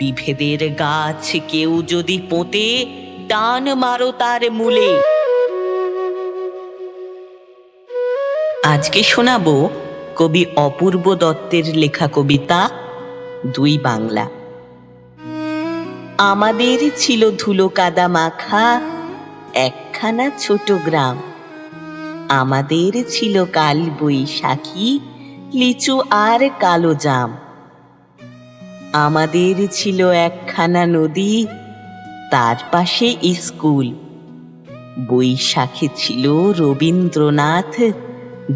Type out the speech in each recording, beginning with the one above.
বিভেদের গাছ কেউ যদি পোঁতে, টান মারো তার মূলে। আজকে শোনাবো কবি অপূর্ব দত্তের লেখা কবিতা দুই বাংলা। আমাদের ছিল ধুলো কাদা মাখা একখানা ছোট গ্রাম। আমাদের ছিল কাল বৈশাখী, লিচু আর কালো জাম। আমাদের ছিল একখানা নদী, তার পাশে স্কুল। বৈশাখে ছিল রবীন্দ্রনাথ,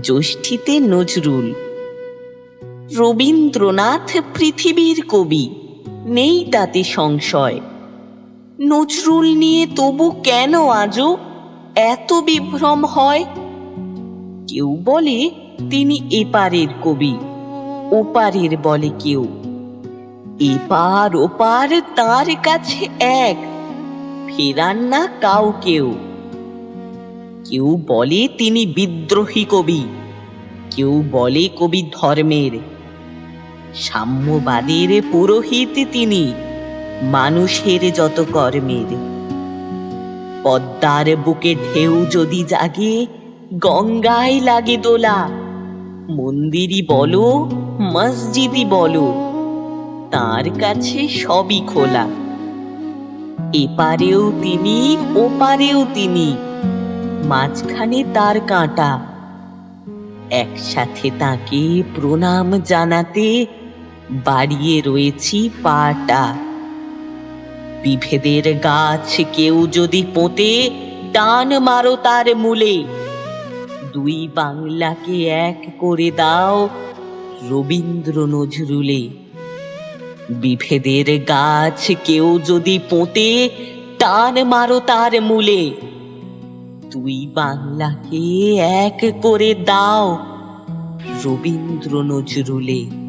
জ্যৈষ্ঠীতে নজরুল। রবীন্দ্রনাথ পৃথিবীর কবি, নেই তাতে সংশয়। নজরুল নিয়ে তবু কেন আজও এত বিভ্রম হয়? কেউ বলে তিনি এপারের কবি, ওপারের বলে কেউ। এপার ওপার তার কাছে এক, ফেরান না কাউকেও। কেউ বলে তিনি বিদ্রোহী কবি, কেউ বলে কবি ধর্মের। সাম্যবাদের পুরোহিত তিনি, মানুষের যত কর্মের। পদ্মার বুকে ঢেউ যদি জাগে, গঙ্গায় লাগে দোলা। মন্দিরই বলো মসজিদই বলো, তার কাছে সবই খোলা। এপারেও তিনি ওপারেও তিনি, মাঝখানে তার কাঁটা। একসাথে তাকে প্রণাম জানাতে বাড়িয়ে রয়েছি পাটা। বিভেদের গাছ কেউ যদি পোঁতে, টান মারো তার মূলে। দুই বাংলাকে এক করে দাও রবীন্দ্র নজরুলে। বিভেদের গাছ কেউ যদি পোঁতে, টান মারো তার মূলে। দুই বাংলাকে এক করে দাও রবীন্দ্র নজরুলে।